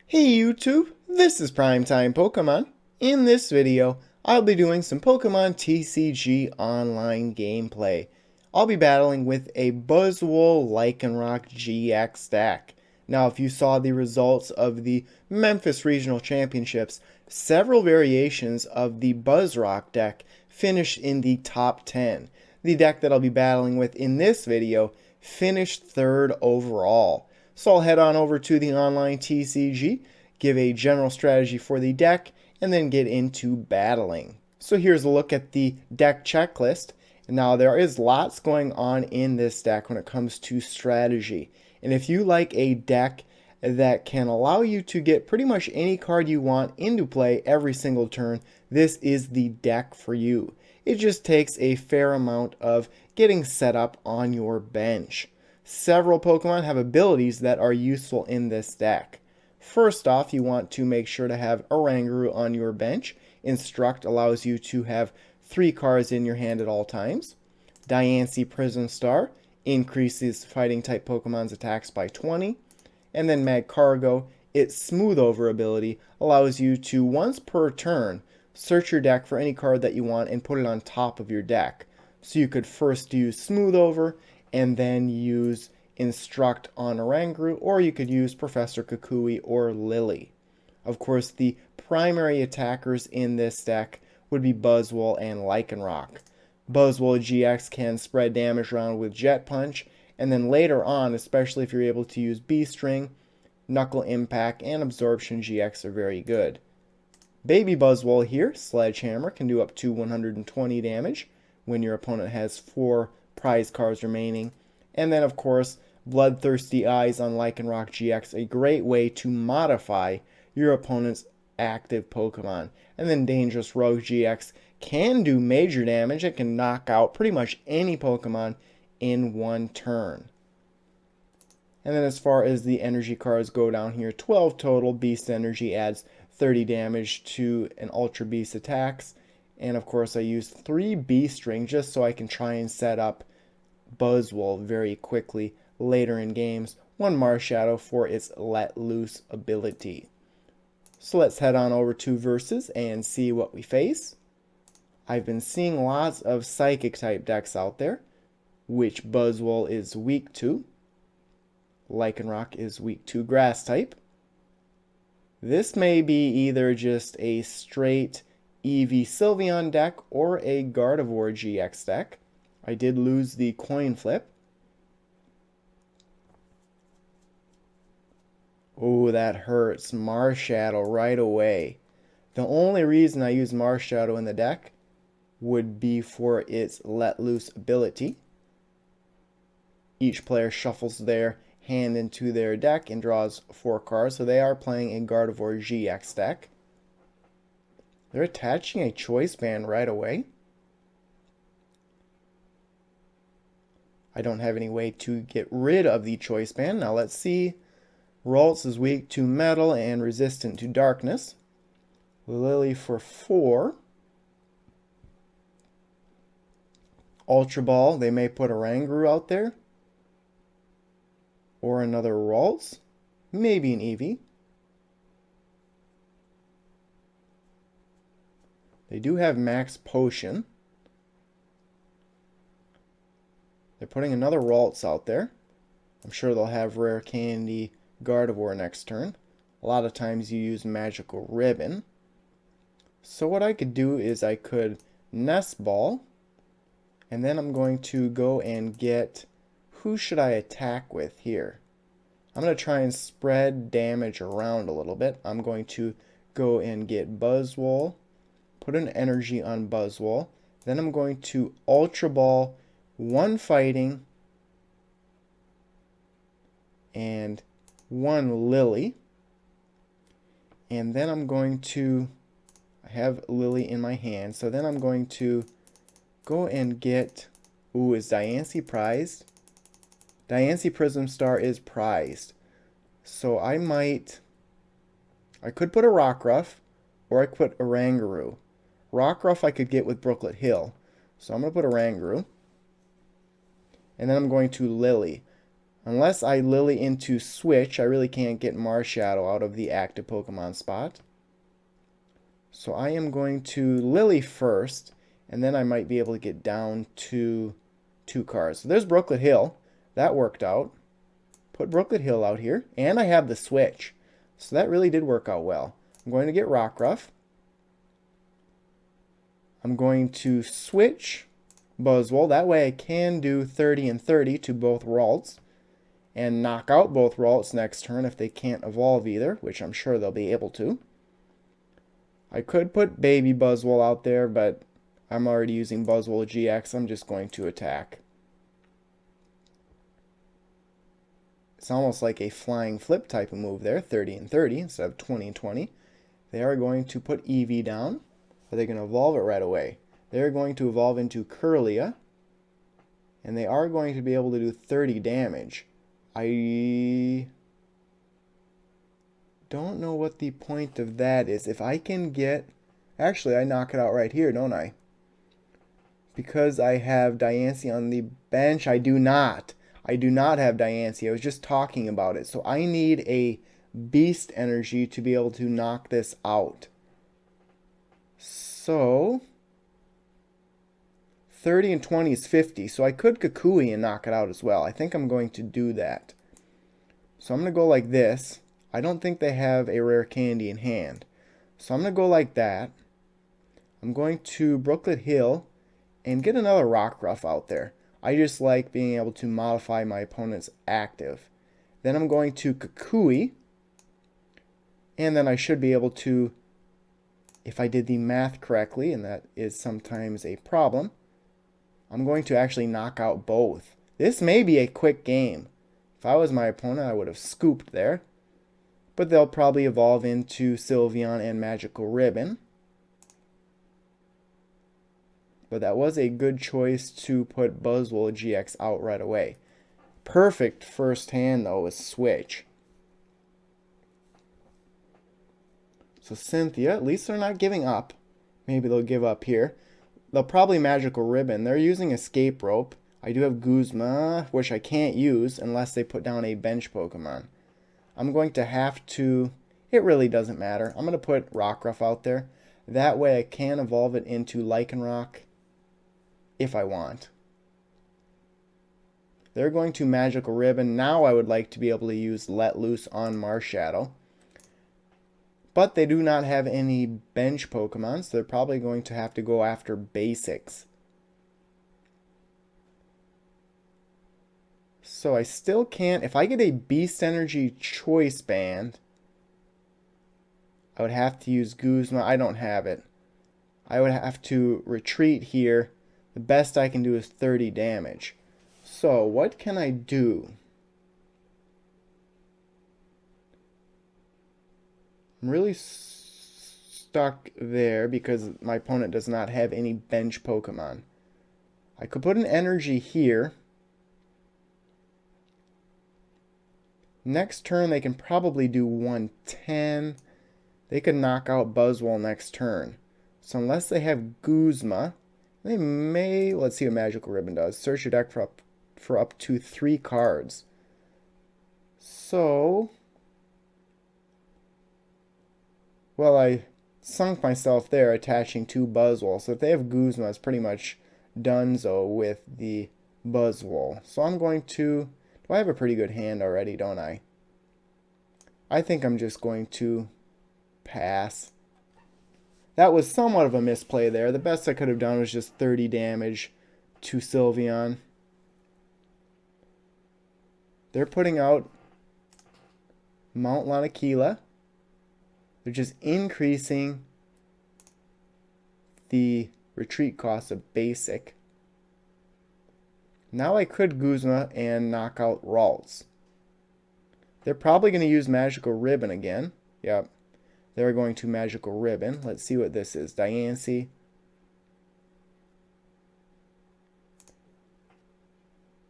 Hey YouTube, this is Primetime Pokemon. In this video, I'll be doing some Pokemon TCG Online gameplay. I'll be battling with a Buzzwole Lycanroc GX deck. Now, if you saw the results of the Memphis Regional Championships, several variations of the Buzzrock deck finished in the top 10. The deck that I'll be battling with in this video finished 3rd overall. So I'll head on over to the online TCG, give a general strategy for the deck, and then get into battling. So here's a look at the deck checklist. Now there is lots going on in this deck when it comes to strategy. And if you like a deck that can allow you to get pretty much any card you want into play every single turn, this is the deck for you. It just takes a fair amount of getting set up on your bench. Several Pokemon have abilities that are useful in this deck. First off, you want to make sure to have Oranguru on your bench. Instruct allows you to have 3 cards in your hand at all times. Diancie Prism Star increases fighting type Pokemon's attacks by 20. And then Magcargo, its Smooth Over ability, allows you to once per turn search your deck for any card that you want and put it on top of your deck. So you could first use Smooth Over and then use Instruct on Oranguru, or you could use Professor Kukui or Lily. Of course, the primary attackers in this deck would be Buzzwole and Lycanroc. Buzzwole GX can spread damage around with Jet Punch, and then later on, especially if you're able to use B-String, Knuckle Impact, and Absorption GX are very good. Baby Buzzwole here, Sledgehammer, can do up to 120 damage when your opponent has 4 prize cards remaining. And then, of course, Bloodthirsty Eyes on Lycanroc GX, a great way to modify your opponent's active Pokemon. And then Dangerous Rogue GX can do major damage. It can knock out pretty much any Pokemon in one turn. And then as far as the energy cards go down here, 12 total. Beast Energy adds 30 damage to an Ultra Beast attacks. And of course I use 3 B-String just so I can try and set up Buzzwole very quickly later in games. 1 Marshadow for its Let Loose ability. So let's head on over to Versus and see what we face. I've been seeing lots of Psychic type decks out there, which Buzzwole is weak to. Lycanroc is weak to Grass type. This may be either just a straight Eevee Sylveon deck or a Gardevoir GX deck. I did lose the coin flip. Oh, that hurts. Marshadow right away. The only reason I use Marshadow in the deck would be for its Let Loose ability. Each player shuffles their hand into their deck and draws 4 cards, so they are playing a Gardevoir GX deck. They're attaching a Choice Band right away. I don't have any way to get rid of the Choice Band. Now let's see. Ralts is weak to Metal and resistant to Darkness. Lily for 4. Ultra Ball, they may put Oranguru out there. Or another Ralts. Maybe an Eevee. They do have Max Potion. They're putting another Ralts out there. I'm sure they'll have Rare Candy Gardevoir next turn. A lot of times you use Magical Ribbon. So what I could do is I could Nest Ball. And then I'm going to go and get... Who should I attack with here? I'm going to try and spread damage around a little bit. I'm going to go and get Buzzwole. Put an energy on Buzzwole. Then I'm going to Ultra Ball 1 Fighting and 1 Lily. And then I'm going to... I have Lily in my hand. So then I'm going to go and get... Ooh, is Diancie prized? Diancie Prism Star is prized. So I could put a Rockruff, or I could put Oranguru. Rockruff I could get with Brooklet Hill. So I'm going to put Oranguru. And then I'm going to Lily. Unless I Lily into Switch, I really can't get Marshadow out of the active Pokemon spot. So I am going to Lily first, and then I might be able to get down to 2 cards. So there's Brooklet Hill. That worked out. Put Brooklet Hill out here, and I have the Switch. So that really did work out well. I'm going to get Rockruff. I'm going to switch Buzzwole. That way I can do 30 and 30 to both Ralts and knock out both Ralts next turn if they can't evolve either, which I'm sure they'll be able to. I could put Baby Buzzwole out there, but I'm already using Buzzwole GX. I'm just going to attack. It's almost like a flying flip type of move there, 30 and 30 instead of 20 and 20. They are going to put Eevee down. Are they going to evolve it right away? They're going to evolve into Curlia. And they are going to be able to do 30 damage. I don't know what the point of that is. If I can get... Actually, I knock it out right here, don't I? Because I have Diancie on the bench, I do not. I do not have Diancie. I was just talking about it. So I need a Beast Energy to be able to knock this out. So 30 and 20 is 50. So I could Kukui and knock it out as well. I think I'm going to do that. So I'm going to go like this. I don't think they have a rare candy in hand. So I'm going to go like that. I'm going to Brooklet Hill and get another Rockruff out there. I just like being able to modify my opponent's active. Then I'm going to Kukui. And then I should be able to, if I did the math correctly, and that is sometimes a problem, I'm going to actually knock out both. This may be a quick game. If I was my opponent, I would have scooped there. But they'll probably evolve into Sylveon and Magical Ribbon. But that was a good choice to put Buzzwole GX out right away. Perfect first hand, though, is Switch. So Cynthia, at least they're not giving up. Maybe they'll give up here. They'll probably Magical Ribbon. They're using Escape Rope. I do have Guzma, which I can't use unless they put down a bench Pokemon. I'm going to have to... It really doesn't matter. I'm going to put Rockruff out there. That way I can evolve it into Lycanroc if I want. They're going to Magical Ribbon. Now I would like to be able to use Let Loose on Marshadow. But they do not have any bench Pokemon, so they're probably going to have to go after basics. So I still can't... If I get a Beast Energy Choice Band, I would have to use Guzma. I don't have it. I would have to retreat here. The best I can do is 30 damage. So what can I do? I'm really stuck there because my opponent does not have any bench Pokemon. I could put an energy here. Next turn they can probably do 110. They could knock out Buzzwole next turn. So unless they have Guzma, they may... Let's see what Magical Ribbon does. Search your deck for up to 3 cards. So... Well, I sunk myself there attaching 2 Buzzwole. So if they have Guzma, it's pretty much donezo with the Buzzwole. So I'm going to... I have a pretty good hand already, don't I? I think I'm just going to pass. That was somewhat of a misplay there. The best I could have done was just 30 damage to Sylveon. They're putting out Mount Lanakila. They're just increasing the retreat cost of basic. Now I could Guzma and knock out Ralts. They're probably going to use Magical Ribbon again. Yep. They're going to Magical Ribbon. Let's see what this is. Diancie.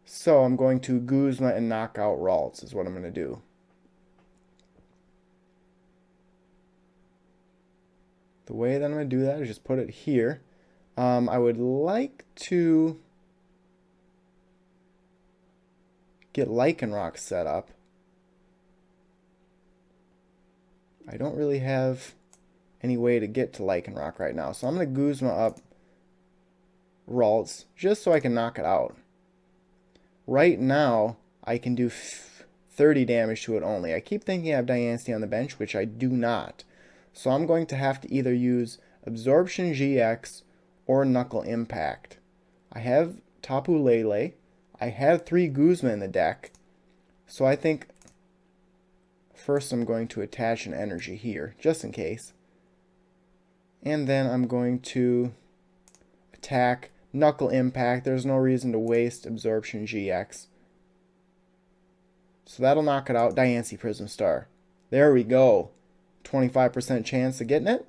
So I'm going to Guzma and knock out Ralts is what I'm going to do. The way that I'm going to do that is just put it here. I would like to... get Lycanroc set up. I don't really have any way to get to Lycanroc right now, so I'm going to Guzma up Ralts just so I can knock it out. Right now, I can do 30 damage to it only. I keep thinking I have Diancie on the bench, which I do not. So I'm going to have to either use Absorption GX or Knuckle Impact. I have Tapu Lele. I have 3 Guzma in the deck. So I think first I'm going to attach an energy here, just in case. And then I'm going to attack Knuckle Impact. There's no reason to waste Absorption GX. So that'll knock it out. Diancie Prism Star. There we go. 25% chance of getting it.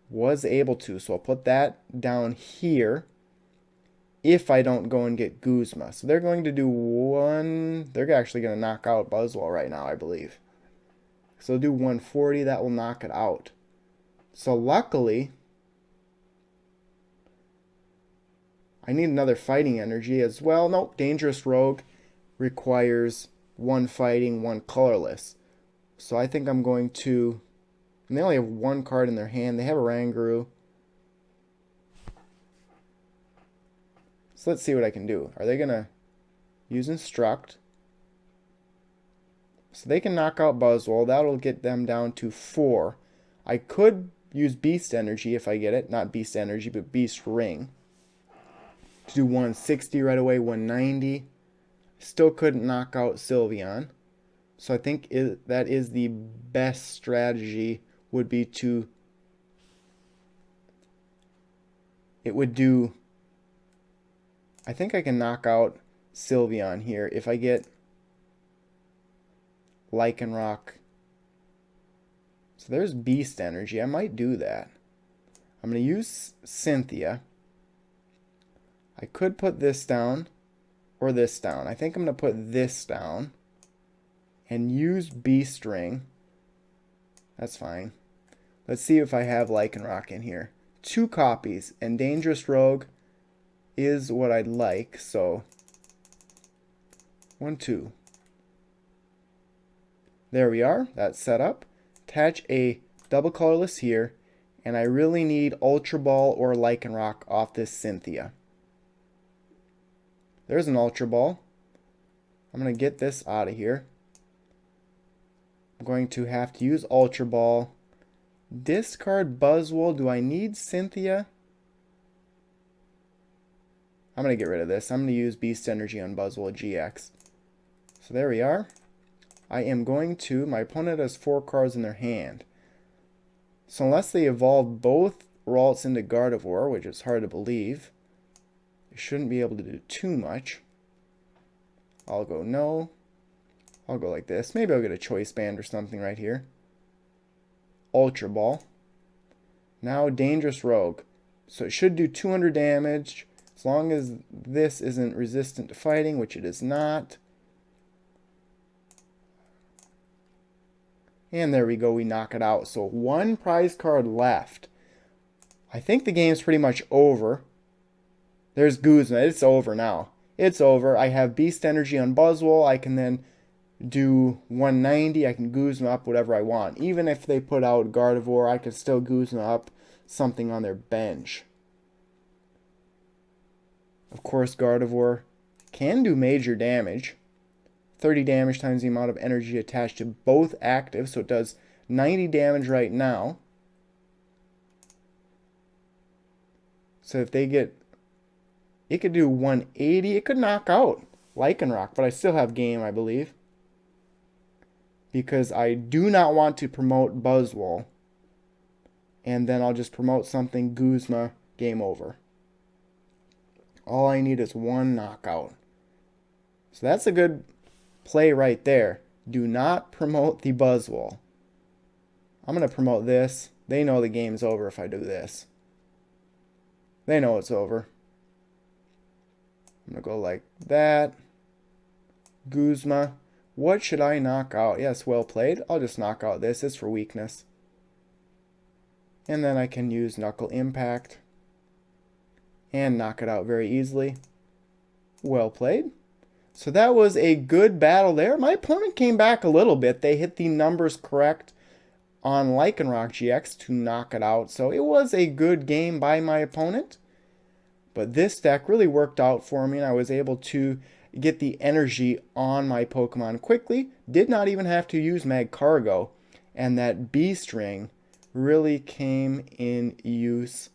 Was able to. So I'll put that down here if I don't go and get Guzma. So they're going to do one. They're actually going to knock out Buzzwole right now, I believe. So they'll do 140. That will knock it out. So luckily, I need another fighting energy as well. Nope, Dangerous Rogue requires 1 fighting, 1 colorless. So I think I'm going to, and they only have 1 card in their hand. They have a Rangaroo. So let's see what I can do. Are they going to use Instruct? So they can knock out Buzzwole. That'll get them down to 4. I could use Beast Energy if I get it. Not Beast Energy, but Beast Ring. To do 160 right away, 190. Still couldn't knock out Sylveon. So I think that is the best strategy would be to... It would do... I think I can knock out Sylveon here if I get Lycanroc. So there's Beast Energy. I might do that. I'm going to use Cynthia. I could put this down or this down. I think I'm going to put this down and use Beast Ring. That's fine. Let's see if I have Lycanroc in here. 2 copies, and Dangerous Rogue is what I'd like, so 1, 2. There we are. That's set up. Attach a double colorless here, and I really need Ultra Ball or Lycanroc off this Cynthia. There's an Ultra Ball. I'm going to get this out of here. I'm going to have to use Ultra Ball. Discard Buzzwole. Do I need Cynthia? I'm going to get rid of this. I'm going to use Beast Energy on Buzzwole GX. So there we are. I am going to... My opponent has 4 cards in their hand. So unless they evolve both Ralts into Gardevoir, which is hard to believe, they shouldn't be able to do too much. I'll go no. I'll go like this. Maybe I'll get a Choice Band or something right here. Ultra Ball. Now Dangerous Rogue. So it should do 200 damage as long as this isn't resistant to fighting, which it is not. And there we go, we knock it out. So 1 prize card left. I think the game's pretty much over. There's Guzma. It's over now. It's over. I have Beast Energy on Buzzwole. I can then do 190. I can Guzma up whatever I want. Even if they put out Gardevoir, I could still Guzma up something on their bench. Of course, Gardevoir can do major damage. 30 damage times the amount of energy attached to both active, so it does 90 damage right now. So if they get... It could do 180. It could knock out Lycanroc, but I still have game, I believe. Because I do not want to promote Buzzwole. And then I'll just promote something Guzma, game over. All I need is 1 knockout. So that's a good play right there. Do not promote the Buzzwole. I'm going to promote this. They know the game's over if I do this. They know it's over. I'm going to go like that. Guzma. What should I knock out? Yes, well played. I'll just knock out this. It's for weakness. And then I can use Knuckle Impact. And knock it out very easily. Well played. So that was a good battle there. My opponent came back a little bit. They hit the numbers correct on Lycanroc GX to knock it out. So it was a good game by my opponent. But this deck really worked out for me, and I was able to get the energy on my Pokemon quickly. Did not even have to use Magcargo. And that B-String really came in use,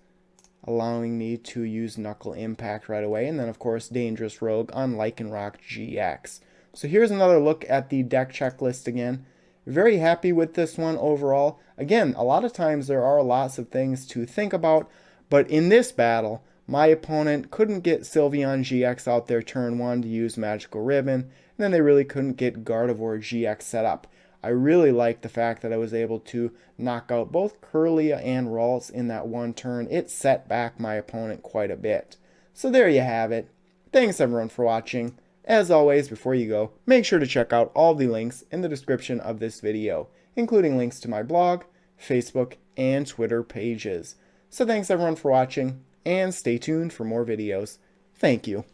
allowing me to use Knuckle Impact right away. And then, of course, Dangerous Rogue on Lycanroc GX. So here's another look at the deck checklist again. Very happy with this one overall. Again, a lot of times there are lots of things to think about, but in this battle, my opponent couldn't get Sylveon GX out there turn 1 to use Magical Ribbon, and then they really couldn't get Gardevoir GX set up. I really like the fact that I was able to knock out both Kirlia and Ralts in that one turn. It set back my opponent quite a bit. So there you have it. Thanks everyone for watching. As always, before you go, make sure to check out all the links in the description of this video, including links to my blog, Facebook, and Twitter pages. So thanks everyone for watching, and stay tuned for more videos. Thank you.